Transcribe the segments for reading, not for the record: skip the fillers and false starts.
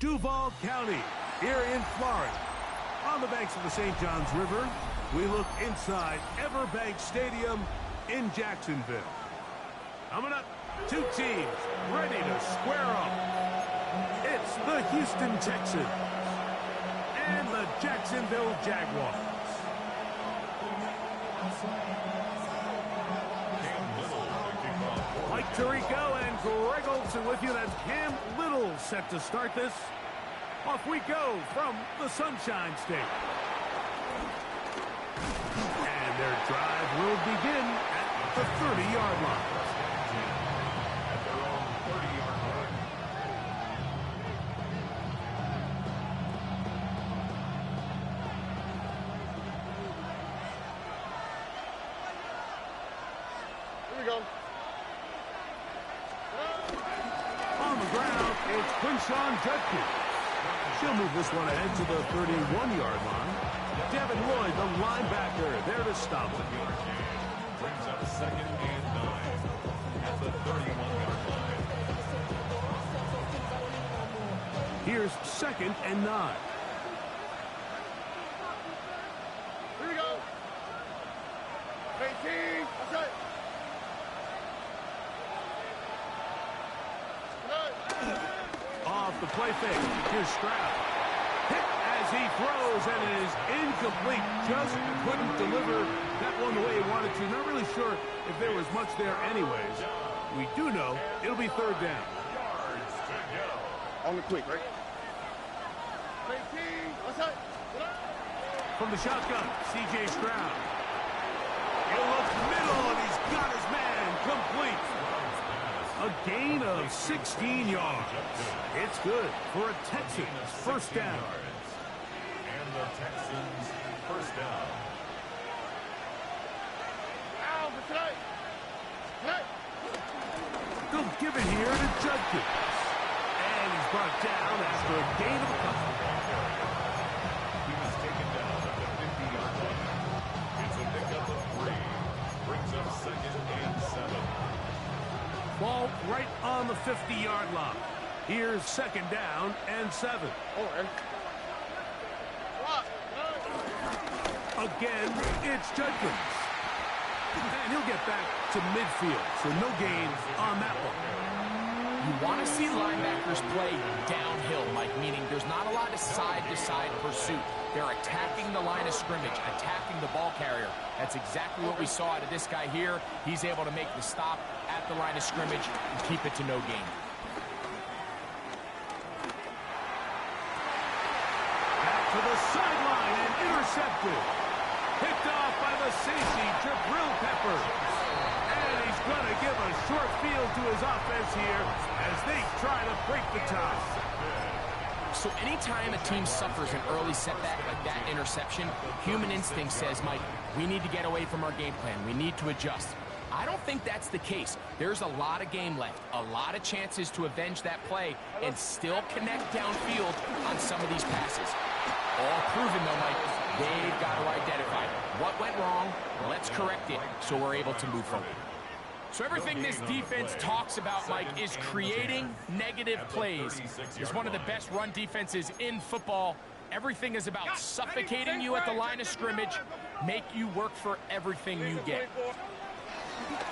Duval County, here in Florida. On the banks of the St. Johns River, we look inside Everbank Stadium in Jacksonville. Coming up, two teams ready to square up. It's the Houston Texans and the Jacksonville Jaguars. Mike Tirico and Greg Olsen with you. That's Cam Little set to start this. Off we go from the Sunshine State. And their drive will begin at the 30-yard line. At their own 30-yard line. Here we go. On the ground, it's Quinshawn Judkins. She'll move this one ahead to the 31-yard line. Devin Lloyd, the linebacker, there to stop it. Brings up 2nd and 9 at the 31-yard line. Here's 2nd and 9. Here we go. 18. That's it. Off the play fake. Here's Stroud. Hit as he throws, and it is incomplete. Just couldn't deliver that one the way he wanted to. Not really sure if there was much there anyways. We do know it'll be 3rd down. Yards to go. On the quick, right? 18. That's it. From the shotgun, C.J. Stroud. He'll look middle, and he's got his man complete. A gain of 16 yards. It's good for a Texans first down. And the Texans first down. Ow, for tonight. Tonight. They'll give it here to Judkins. And he's brought down after a gain of a couple. He was taken down at the 50-yard line. It's a pickup of 3. Brings up 2nd and 7. Ball right on the 50-yard line. Here's 2nd down and 7. Oh, and Again, it's Judkins. And he'll get back to midfield, so no gain on that one. You want to see linebackers play downhill, Mike, meaning there's not a lot of side-to-side pursuit. They're attacking the line of scrimmage, attacking the ball carrier. That's exactly what we saw out of this guy here. He's able to make the stop at the line of scrimmage and keep it to no gain. Back to the sideline and intercepted. Picked off by the safety, Jabril Peppers. And he's going to give a short field to his offense here as they try to break the tie. So anytime a team suffers an early setback like that interception, human instinct says, Mike, we need to get away from our game plan. We need to adjust. I don't think that's the case. There's a lot of game left, a lot of chances to avenge that play and still connect downfield on some of these passes. All proven, though, Mike, they've got to identify what went wrong, let's correct it so we're able to move forward. So everything this defense talks about, Mike, is creating negative plays. It's one of the best run defenses in football. Everything is about suffocating you at the line of scrimmage, make you work for everything you get.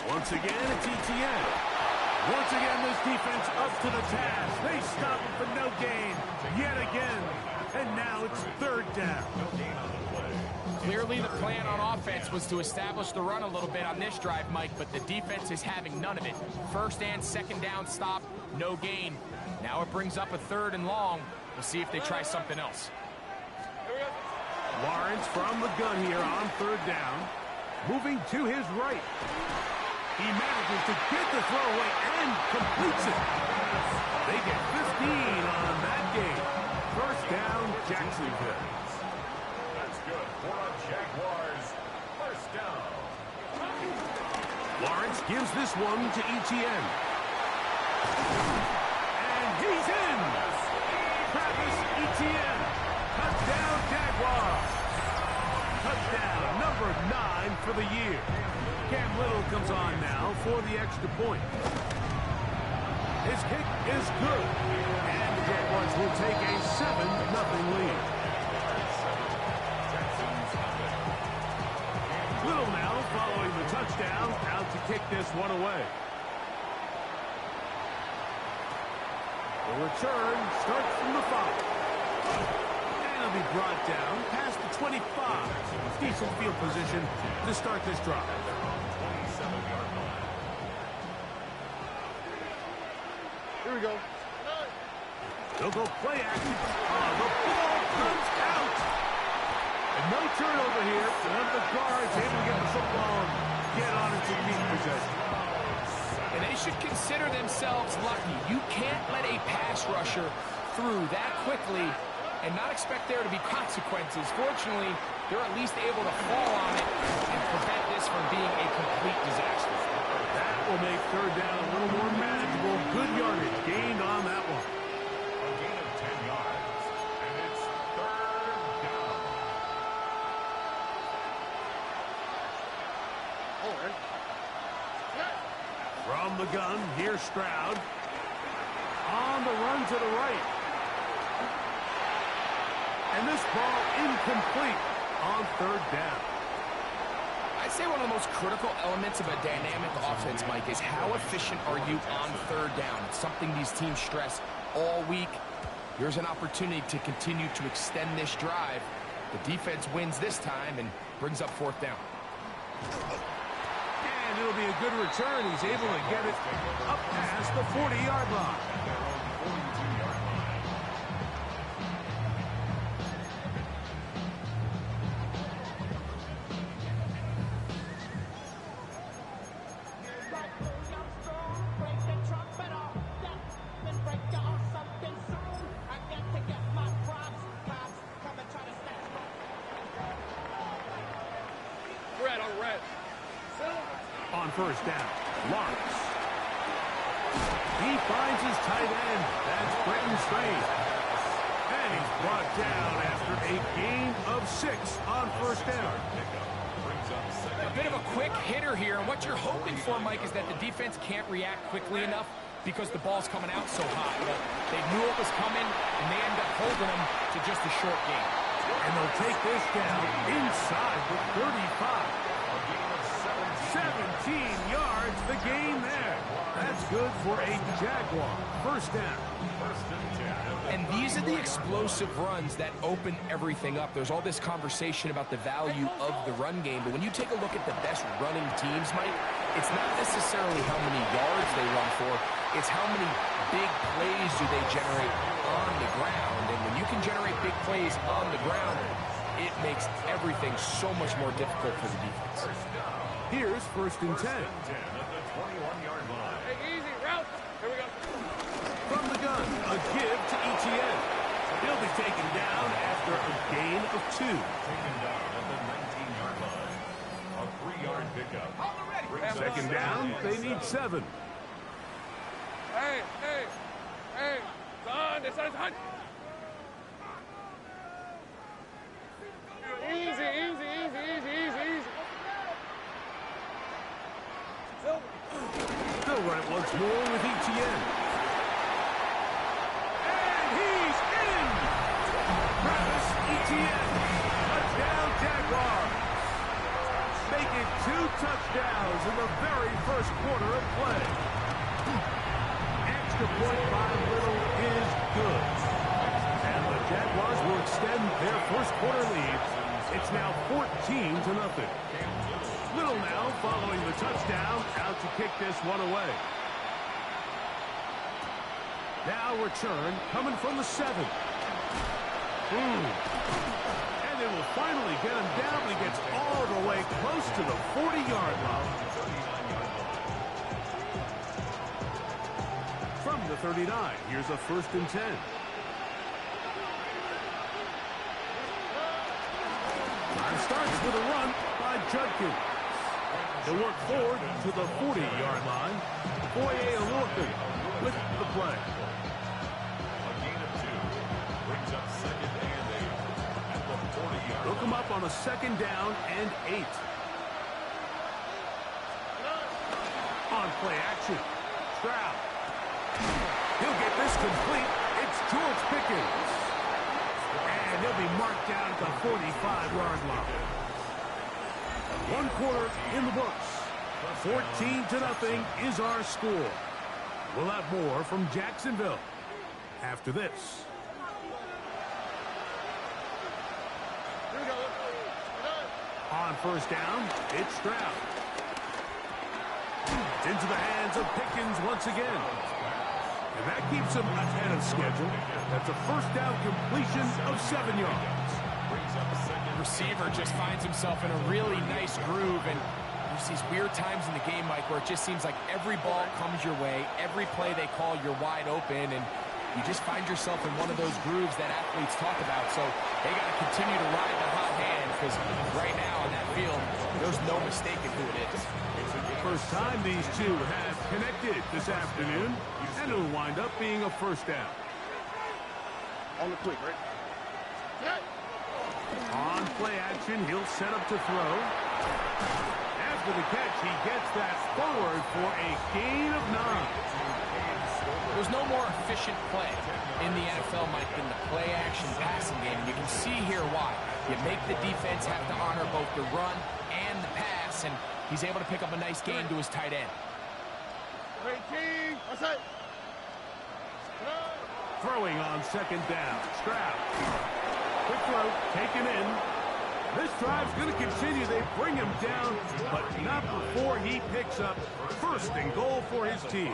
Once again, it's ETN. Once again, this defense up to the task. They stop it for no gain yet again. And now it's 3rd down. Clearly the plan on offense was to establish the run a little bit on this drive, Mike, but the defense is having none of it. 1st and 2nd down stop, no gain. Now it brings up a 3rd and long. We'll see if they try something else. Lawrence from the gun here on 3rd down. Moving to his right. He manages to get the throw away and completes it. They get 15 on that game. First down, Jacksonville. That's good for a Jaguars first down. Lawrence gives this one to Etienne. And he's in. Travis Etienne. Touchdown, Jaguars. Touchdown number 9 for the year. Cam Little comes on now for the extra point. His kick is good. And the Jaguars will take a 7-0 lead. Little now following the touchdown, out to kick this one away. The return starts from the 5. And it'll be brought down past the 25. Decent field position to start this drive. Here we go. They'll go play action. The ball comes out. And no turnover here. One of the guards able to get the football and get on into deep possession. And they should consider themselves lucky. You can't let a pass rusher through that quickly and not expect there to be consequences. Fortunately, they're at least able to fall on it and prevent this from being a complete disaster. That will make third down a little more manageable. Good yardage gained on that one. A gain of 10 yards. And it's third down. Oh, man. From the gun, here's Stroud. On the run to the right. And this ball incomplete on third down. I'd say one of the most critical elements of a dynamic offense, Mike, is how efficient are you on third down. It's something these teams stress all week. Here's an opportunity to continue to extend this drive. The defense wins this time and brings up fourth down. And it'll be a good return. He's able to get it up past the 40-yard line. On first down, Lawrence. He finds his tight end. That's Brenton Strain. And he's brought down after a gain of 6 on first down. A bit of a quick hitter here, and what you're hoping for, Mike, is that the defense can't react quickly enough because the ball's coming out so hot. But they knew it was coming, and they end up holding them to just a short gain. And they'll take this down inside the 35. 17 yards, the gain there. That's good for a Jaguar. First down. And these are the explosive runs that open everything up. There's all this conversation about the value of the run game, but when you take a look at the best running teams, Mike, it's not necessarily how many yards they run for, it's how many big plays do they generate on the ground. And when you can generate big plays on the ground, it makes everything so much more difficult for the defense. Here's first and 10. At the 21-yard line. Hey, easy, route. Here we go. From the gun, a give to Etienne. He'll be taken down after a gain of 2. Taken down at the 19-yard line. A 3-yard pickup. Second down, they need 7. Hey, hey, hey. Son, this is hot. Easy, easy, easy, easy, easy, easy. They'll run it once more with Etienne. And he's in! Travis Etienne. Touchdown Jaguars. Making 2 touchdowns in the very first quarter of play. Extra point by Little is good. And the Jaguars will extend their first quarter lead. It's now 14-0. Little now following the touchdown, out to kick this one away. Now return coming from the 7. And they will finally get him down. He gets all the way close to the 40-yard line. From the 39, here's a first and 10. Time starts with a run by Judkins. He'll work forward to the 40-yard line. Boye Alorcan with the play. A gain of 2. Brings up second and 8 at the 40-yard line. Look him up on a second down and 8. On play action, Stroud. He'll get this complete. It's George Pickens. And he'll be marked down at the 45-yard line. One quarter in the books. 14-0 is our score. We'll have more from Jacksonville after this. On first down, it's Stroud. Into the hands of Pickens once again. And that keeps him ahead of schedule. That's a first down completion of 7 yards. The receiver just finds himself in a really nice groove, and there's these weird times in the game, Mike, where it just seems like every ball comes your way, every play they call, you're wide open, and you just find yourself in one of those grooves that athletes talk about. So they got to continue to ride the hot hand, because right now on that field, there's no mistaking who it is. First time these two have connected this afternoon, and it'll wind up being a first down. On the quick, right? On play action, he'll set up to throw. After the catch, he gets that forward for a gain of 9. There's no more efficient play in the NFL, Mike, than the play-action passing game. And you can see here why. You make the defense have to honor both the run and the pass, and he's able to pick up a nice gain to his tight end. Throwing on second down. Stroud. Quick throw, taken in. This drive's going to continue. They bring him down, but not before he picks up first and goal for his team.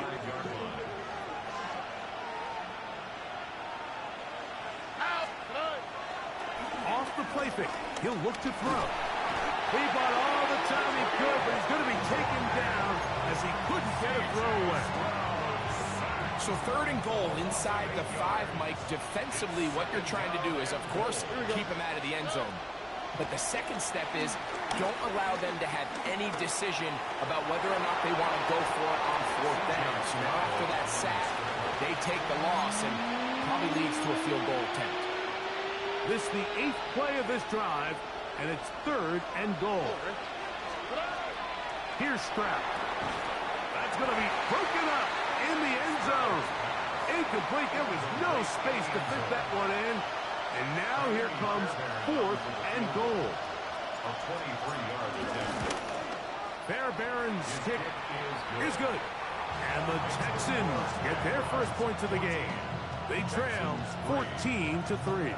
Off the play fake. He'll look to throw. He bought all the time he could, but he's going to be taken down as he couldn't get a throw away. So third and goal inside the 5, Mike. Defensively, what you're trying to do is, of course, keep him out of the end zone. But the second step is don't allow them to have any decision about whether or not they want to go for it on fourth down. So now after that sack, they take the loss and probably leads to a field goal attempt. This is the 8th play of this drive, and it's third and goal. Here's Stroud. That's going to be broken up in the end zone. Incomplete. There was no space to fit that one in. And now here comes fourth and goal. A 23-yard attempt. Fairbairn's kick is good. And the Texans get their first points of the game. They trail 14-3.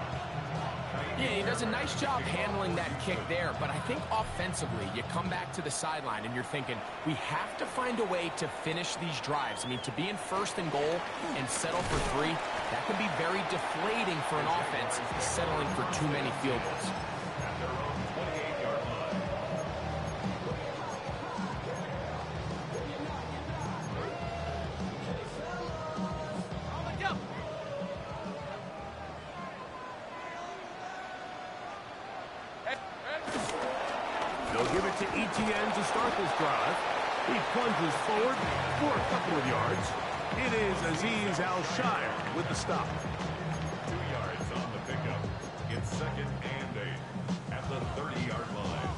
Yeah, he does a nice job handling that kick there, but I think offensively, you come back to the sideline and you're thinking, we have to find a way to finish these drives. I mean, to be in first and goal and settle for 3, that can be very deflating for an offense settling for too many field goals. At their own 28-yard line. They'll give it to Etienne to start this drive. He plunges forward for a couple of yards. It is Azeez Al-Shire with the stop. 2 yards on the pickup. It's second and 8 at the 30-yard line.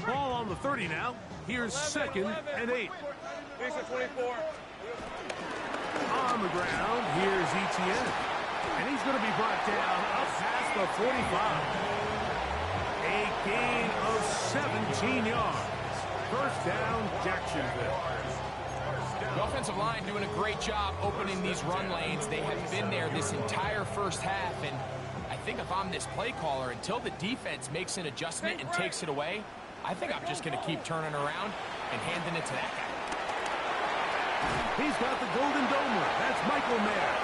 Ball on the 30 now. Here's second and 8. Here's the 24. On the ground, here's Etienne. And he's going to be brought down up past the 45. A gain of 17 yards. First down, Jacksonville. The offensive line doing a great job opening these run lanes. They have been there this entire first half, and I think if I'm this play caller, until the defense makes an adjustment and takes it away, I think I'm just going to keep turning around and handing it to that guy. He's got the Golden Domer. That's Michael Mayer.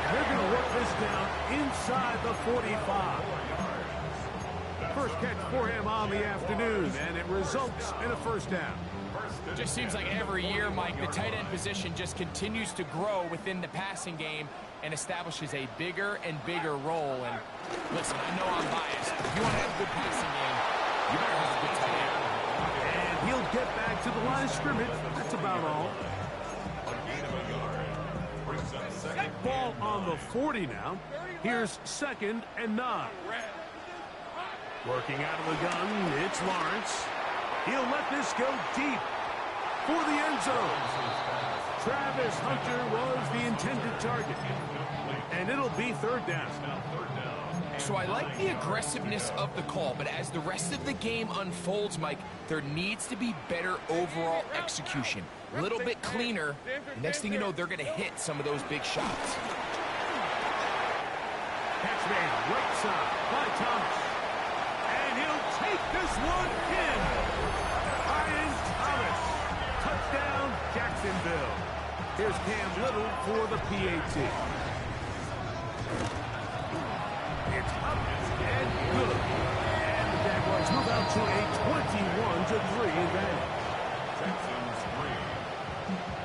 And they're going to work this down inside the 45. First catch for him on the afternoon, and it results in a first down. It just seems like every year, Mike, the tight end position just continues to grow within the passing game and establishes a bigger and bigger role. And listen, I know I'm biased. If you want to have a good passing game, you better have a good tight end. And he'll get back to the line of scrimmage. That's about all. A gain of a yard. Brings up second. Ball on the 40 now. Here's second and 9. Working out of the gun, it's Lawrence. He'll let this go deep for the end zone. Travis Hunter was the intended target. And it'll be third down. So I like the aggressiveness of the call, but as the rest of the game unfolds, Mike, there needs to be better overall execution. A little bit cleaner. Next thing you know, they're going to hit some of those big shots. Catch man, right side by Thomas. And he'll take this one in. Ryan Thomas. Touchdown, Jacksonville. Here's Cam Little for the PAT. It's up and good. And the Jaguars move out to a 21-3 advantage. Texans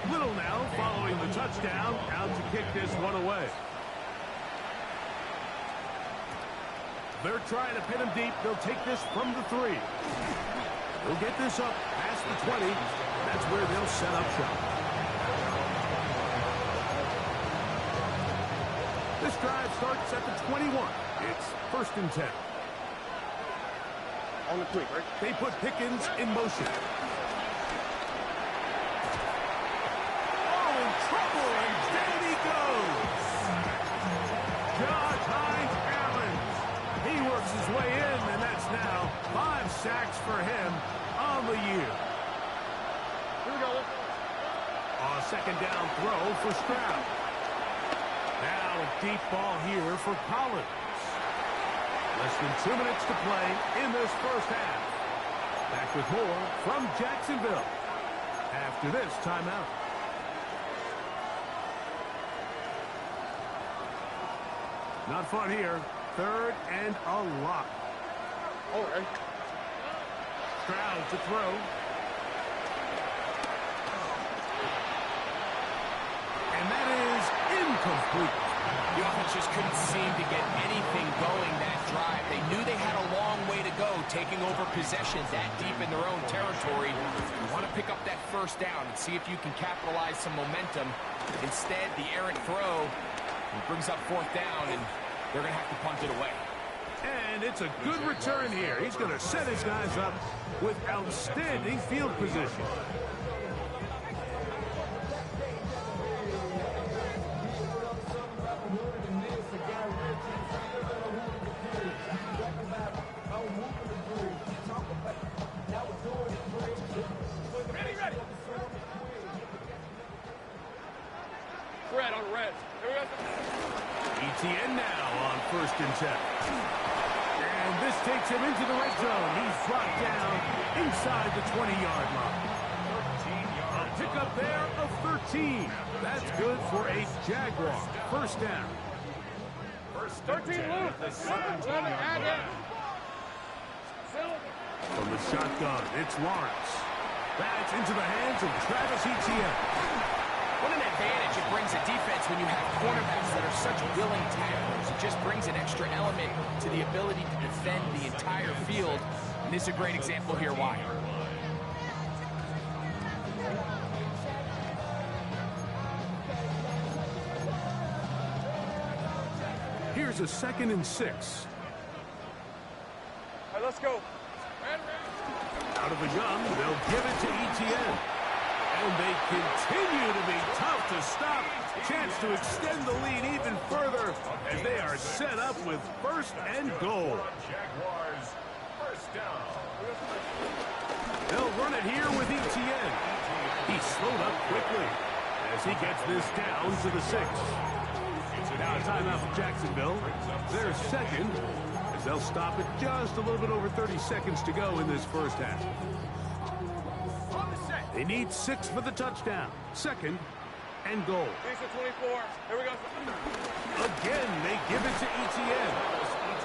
3. Little now following the touchdown, out to kick this one away. They're trying to pin him deep. They'll take this from the 3. They'll get this up past the 20. That's where they'll set up shop. This drive starts at the 21. It's 1st and 10. On the quick, right? They put Pickens in motion. Oh, in trouble, and down he goes. Josh Hines-Allen. He works his way in, and that's now 5 sacks for him on the year. Here we go. A second down throw for Stroud. Now a deep ball here for Collins. Less than 2 minutes to play in this first half. Back with more from Jacksonville after this timeout. Not fun here. 3rd and a lot. Oh, right. Stroud to throw. And that is incomplete. The offense just couldn't seem to get anything going that drive. They knew they had a long way to go, taking over possession that deep in their own territory. You want to pick up that first down and see if you can capitalize some momentum. Instead, the errant throw brings up 4th down, and they're going to have to punt it away. And it's a good return here. He's going to set his guys up with outstanding field position. Red on red. Here we go. ETN now on 1st and 10. And this takes him into the red zone. He's brought down inside the 20-yard line. A pickup there of 13. That's good for a Jaguar. 1st down. 13 loose. 17 line. From the shotgun, it's Lawrence. That's into the hands of Travis Etienne. What an advantage it brings a defense when you have cornerbacks that are such willing tacklers. It just brings an extra element to the ability to defend the entire field. And this is a great example here why. Here's a 2nd and 6. All right, let's go. Out of the gun, they'll give it to Etienne. And they continue to be tough to stop. Chance to extend the lead even further as they are set up with 1st and goal. Jaguars, 1st down. They'll run it here with Etienne. He slowed up quickly as he gets this down to the 6. Now a timeout for Jacksonville. They're 2nd as they'll stop it just a little bit over 30 seconds to go in this first half. They need 6 for the touchdown. 2nd and goal. 24. Here we go. Again, they give it to Etienne.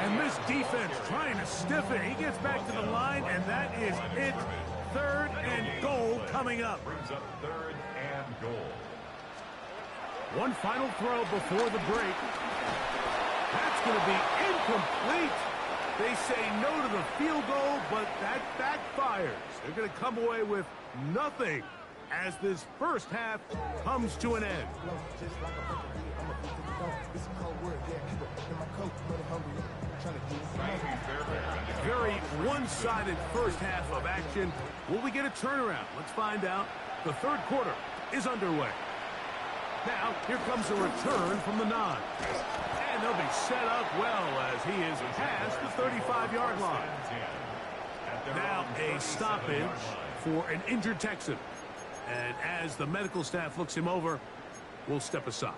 And this defense trying to stiff it. He gets back to the line, and that is it. 3rd and goal coming up. Brings up 3rd and goal. One final throw before the break. That's going to be incomplete. They say no to the field goal, but that backfires. They're going to come away with nothing as this first half comes to an end. Very one-sided first half of action. Will we get a turnaround? Let's find out. The third quarter is underway. Now, here comes a return from the 9. And they'll be set up well as he is past the 35-yard line. Now, a stoppage for an injured Texan. And as the medical staff looks him over, we'll step aside.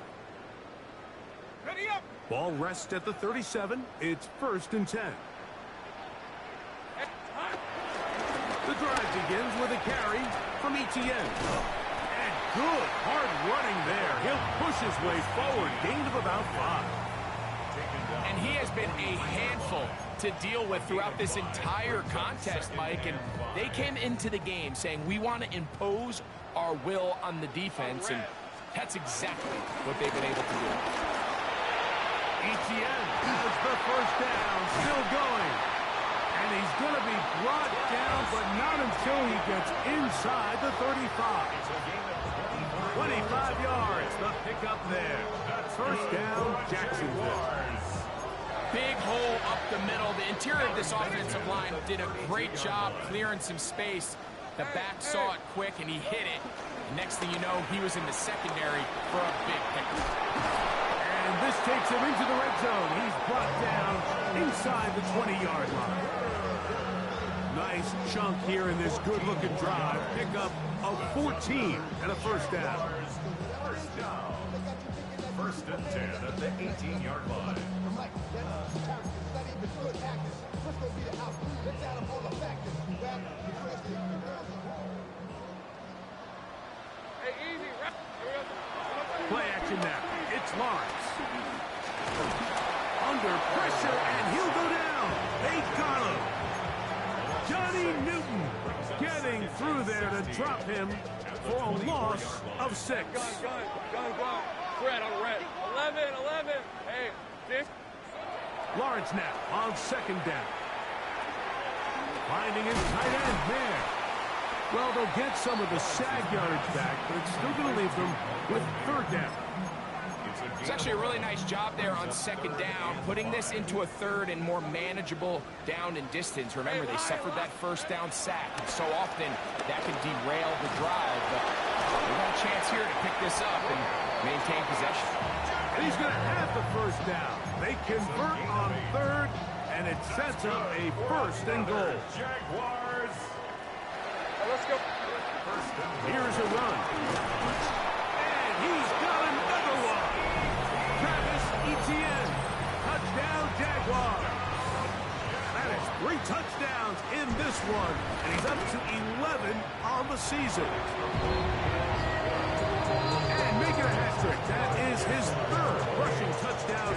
Ready up. Ball rests at the 37. It's 1st and 10. The drive begins with a carry from Etienne. And good hard running there. He'll push his way forward. Gain of about 5. And he has been a handful to deal with throughout this entire contest, Mike. And they came into the game saying, we want to impose our will on the defense. And that's exactly what they've been able to do. Etienne has the first down, still going. And he's going to be brought down, but not until he gets inside the 35. 25 yards, the pickup there. First down, Jacksonville. Big hole up the middle. The interior of this offensive line did a great job clearing some space. The back saw it quick, and he hit it. And next thing you know, he was in the secondary for a big pickup. And this takes him into the red zone. He's brought down inside the 20-yard line. Nice chunk here in this good-looking drive. Pickup of 14 and a first down. First and 10 at the 18-yard line. Hey, easy. Play action now. It's Lawrence. Under pressure, and he'll go down. They got him. Johnny Newton getting through there to drop him for a loss of 6. Gun. Red on red. 11. Hey, this. Lawrence now on 2nd down. Finding his tight end there. Well, they'll get some of the sag yardage back, but it's still going to leave them with 3rd down. It's actually a really nice job there on 2nd down, putting this into a 3rd and more manageable down and distance. Remember, they suffered that 1st down sack, and so often that can derail the drive. But they got a chance here to pick this up and maintain possession. And he's going to have the 1st down. They convert on 3rd, and it sets up a 1st and goal. Jaguars. Let's go. Here's a run. And he's got another one. Travis Etienne. Touchdown, Jaguars. That is 3 touchdowns in this one, and he's up to 11 on the season. And making a hat trick. That is his 3rd rushing touchdown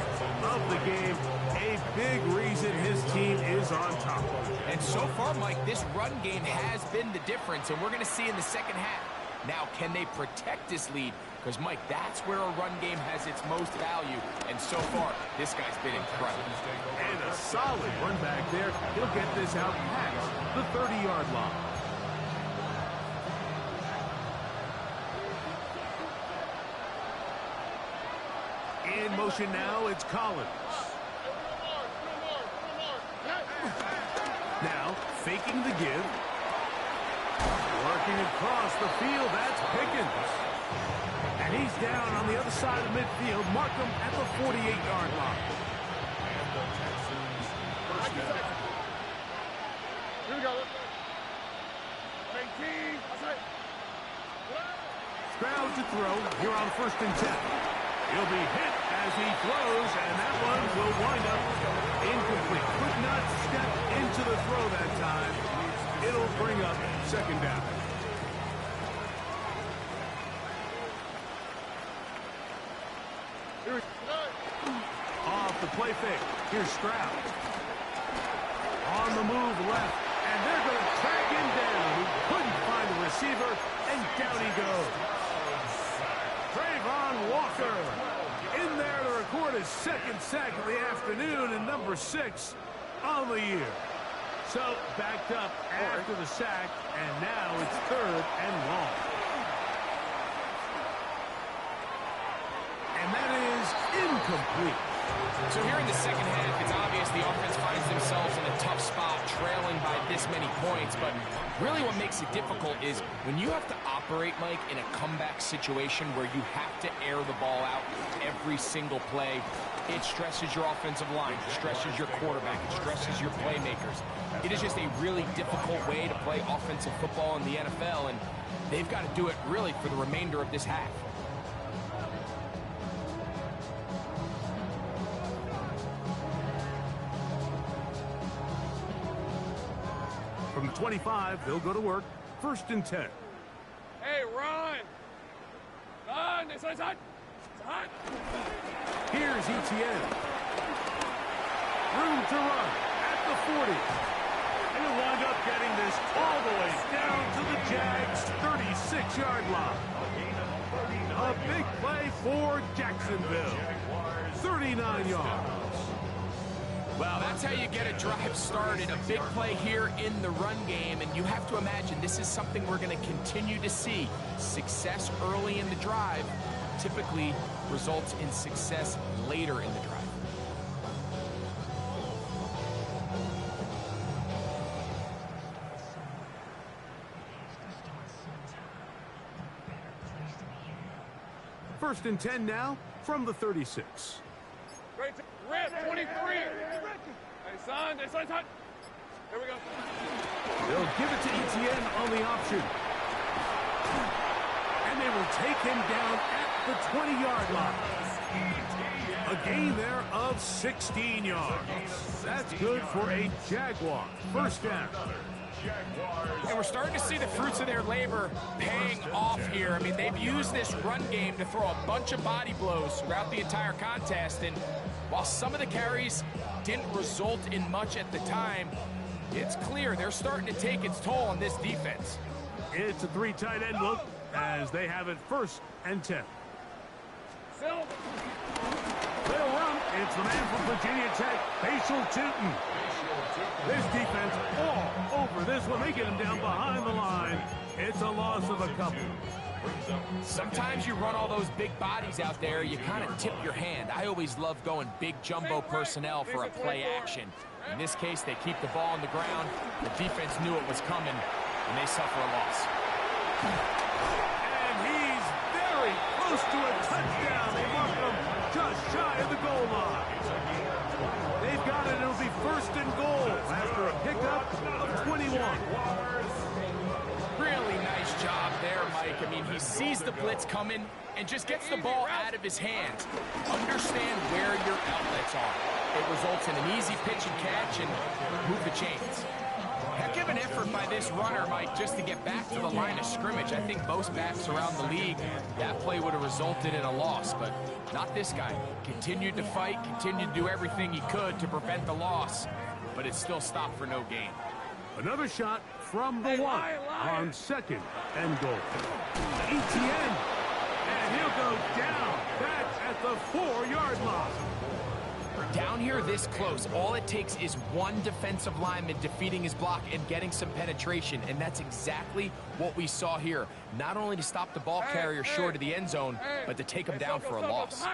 of the game. A big reason his team is on top. And so far, Mike, this run game has been the difference, and we're going to see in the second half. Now, can they protect this lead? Because, Mike, that's where a run game has its most value. And so far, this guy's been incredible. And a solid run back there. He'll get this out past the 30-yard line. In motion now, it's Collins. Now, faking the give. Working across the field, that's Pickens. And he's down on the other side of midfield. Mark him at the 48-yard line. And the Texans first down. Here we go. 18. Stroud to throw here on 1st and 10. He'll be hit as he throws, and that one will wind up incomplete. Could not step into the throw that time. It'll bring up 2nd down. Off the play fake. Here's Stroud. On the move left, and they're going to track him down. He couldn't find the receiver, and down he goes. Trayvon Walker in there to record his 2nd sack of the afternoon and number 6 on the year. So backed up after the sack, and now it's 3rd and long. incomplete. So here in the second half, it's obvious the offense finds themselves in a tough spot, trailing by this many points. But really what makes it difficult is when you have to operate, Mike, in a comeback situation where you have to air the ball out every single play, it stresses your offensive line, it stresses your quarterback, it stresses your playmakers. It is just a really difficult way to play offensive football in the NFL, and they've got to do it really for the remainder of this half. From the 25, they'll go to work. 1st and 10. Hey, run! Run! It's hot! It's hot! Here's Etienne. Room to run at the 40. And he'll wind up getting this all the way down to the Jags' 36-yard line. A big play for Jacksonville. 39 yards. Well, that's how you get a drive started. A big play here in the run game, and you have to imagine this is something we're going to continue to see. Success early in the drive typically results in success later in the drive. First and 10 now from the 36. Great. Rip, 23. Hey, son, hot. Here we go. They'll give it to Etienne on the option. And they will take him down at the 20-yard line. A gain there of 16 yards. That's good for a Jaguar. First down. And we're starting to see the fruits of their labor paying off here. I mean, they've used this run game to throw a bunch of body blows throughout the entire contest. And while some of the carries didn't result in much at the time, it's clear they're starting to take its toll on this defense. It's a 3 tight end look as they have it 1st and 10. Silver. They'll run. It's the man from Virginia Tech, Facial Tootin. This defense all over this one. They get him down behind the line. It's a loss of a couple. Sometimes you run all those big bodies out there, you kind of tip your hand. I always love going big jumbo personnel for a play action. In this case, they keep the ball on the ground. The defense knew it was coming, and they suffer a loss. And he's very close to a touchdown. They mark him just shy of the goal line. They've got it. It'll be 1st and goal after a pickup of 21. Really nice job there, Mike. I mean, he sees the blitz coming and just gets the ball out of his hands. Understand where your outlets are. It results in an easy pitch and catch and move the chains. Heck of an effort by this runner, Mike, just to get back to the line of scrimmage. I think most backs around the league, that play would have resulted in a loss, but not this guy. Continued to fight, continued to do everything he could to prevent the loss, but it still stopped for no gain. Another shot from the 1 on 2nd and goal. Etienne, and he'll go down back at the 4-yard line. Down here this close, all it takes is one defensive lineman defeating his block and getting some penetration, and that's exactly what we saw here. Not only to stop the ball carrier short of the end zone, but to take him down for a loss.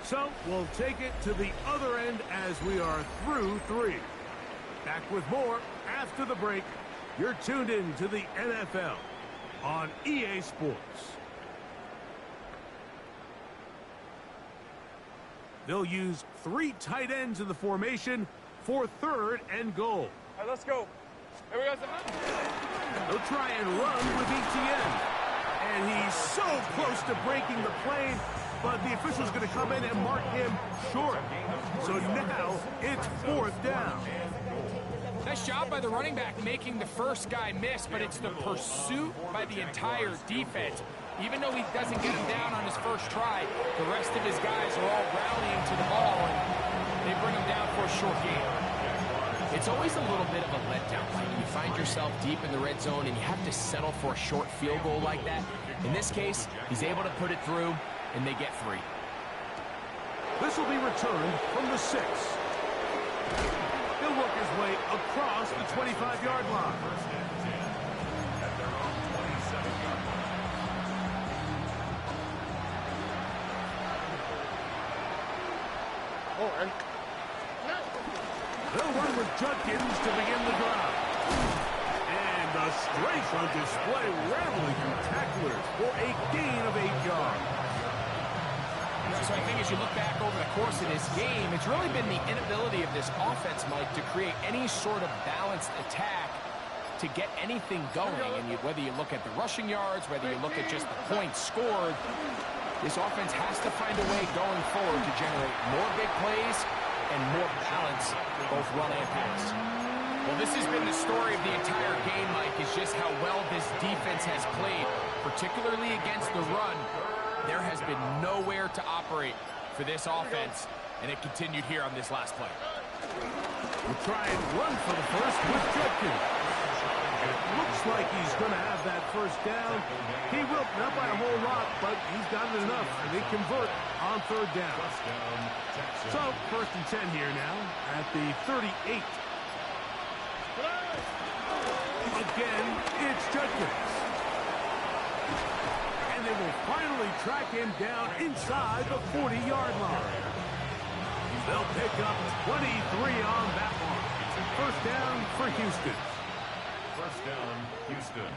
So we'll take it to the other end as we are through 3. Back with more after the break. You're tuned in to the NFL on EA Sports. They'll use 3 tight ends in the formation for 3rd and goal. All right, let's go. Here we go. They'll try and run with Etienne. And he's so close to breaking the plane, but the official's going to come in and mark him short. So now it's 4th down. Nice job by the running back making the first guy miss, but it's the pursuit by the entire defense. Even though he doesn't get him down on his first try, the rest of his guys are all rallying to the ball, and they bring him down for a short gain. It's always a little bit of a letdown. Like you find yourself deep in the red zone, and you have to settle for a short field goal like that. In this case, he's able to put it through, and they get 3. This will be returned from the 6. He'll work his way across the 25-yard line. First and 10 at their own 27-yard line. They'll run with Judkins to begin the drive. And the strength on display, rambling through tacklers for a gain of 8 yards. So I think as you look back over the course of this game, it's really been the inability of this offense, Mike, to create any sort of balanced attack to get anything going. And whether you look at the rushing yards, whether you look at just the points scored, this offense has to find a way going forward to generate more big plays and more balance, both run and pass. Well, this has been the story of the entire game, Mike, is just how well this defense has played, particularly against the run. There has been nowhere to operate for this offense, and it continued here on this last play. We'll try and run for the first with Judkins. It looks like he's going to have that first down. He will, not by a whole lot, but he's got it enough, and they convert on third down. So, first and 10 here now at the 38. Again, it's Judkins. And they will finally track him down inside the 40-yard line. They'll pick up 23 on that one. First down for Houston. First down, Houston.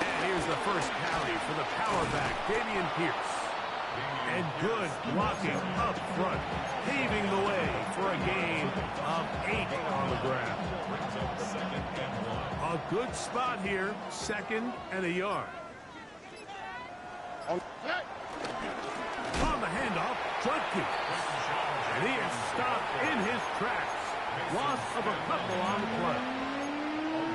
And here's the first carry for the power back, Dameon Pierce. And good blocking up front, paving the way for a gain of 8 on the ground. Brings up second and 1. A good spot here, second and a yard. On the handoff, Judkins. And he is stopped in his tracks. Loss of a couple on the play.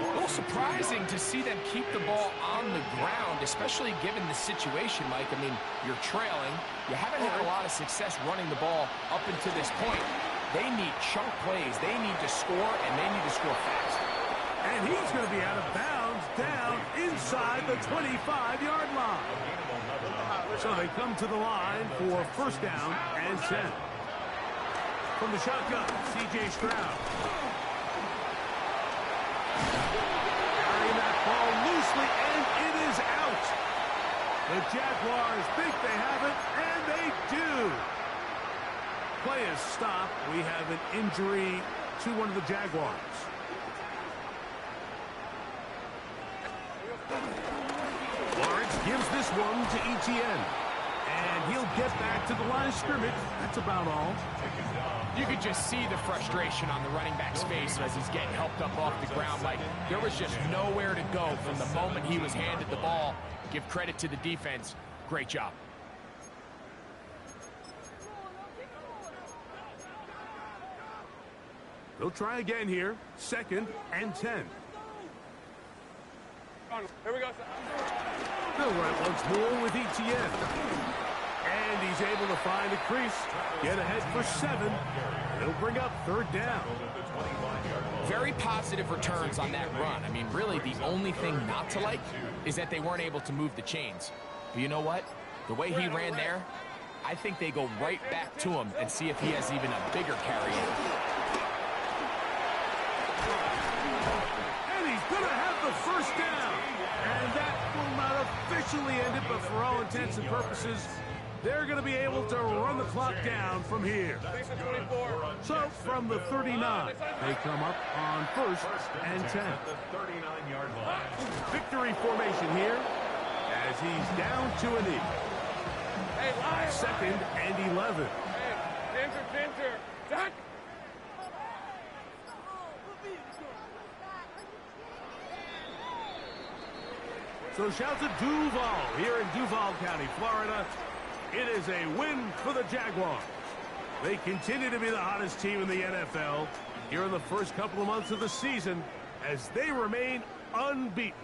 A little surprising to see them keep the ball on the ground, especially given the situation, Mike. I mean, you're trailing. You haven't had a lot of success running the ball up until this point. They need chunk plays. They need to score, and they need to score fast. And he's going to be out of bounds down inside the 25-yard line. So they come to the line for first down and 10. From the shotgun, C.J. Stroud. Carrying that ball loosely, and it is out. The Jaguars think they have it, and they do. Play is stopped. We have an injury to one of the Jaguars. Lawrence gives this one to Etienne. And he'll get back to the line of scrimmage. That's about all. You could just see the frustration on the running back's face as he's getting helped up off the ground. Like, there was just nowhere to go from the moment he was handed the ball. Give credit to the defense. Great job. They'll try again here. Second and 10. Here we go. They'll run it once more with Etienne. And he's able to find a crease. Get ahead for 7. They'll bring up third down. Very positive returns on that run. I mean, really, the only thing not to like is that they weren't able to move the chains. But you know what? The way he ran there, I think they go right back to him and see if he has even a bigger carry in. And he's going to have the first down. And that will not officially end it, but for all intents and purposes, they're going to be able to run the clock down from here. So from the 39, they come up on first and 10. The 39-yard line. Victory formation here as he's down to a knee. Second and 11. Ginger. Jack. So shout to Duval here in Duval County, Florida. It is a win for the Jaguars. They continue to be the hottest team in the NFL here in the first couple of months of the season as they remain unbeaten.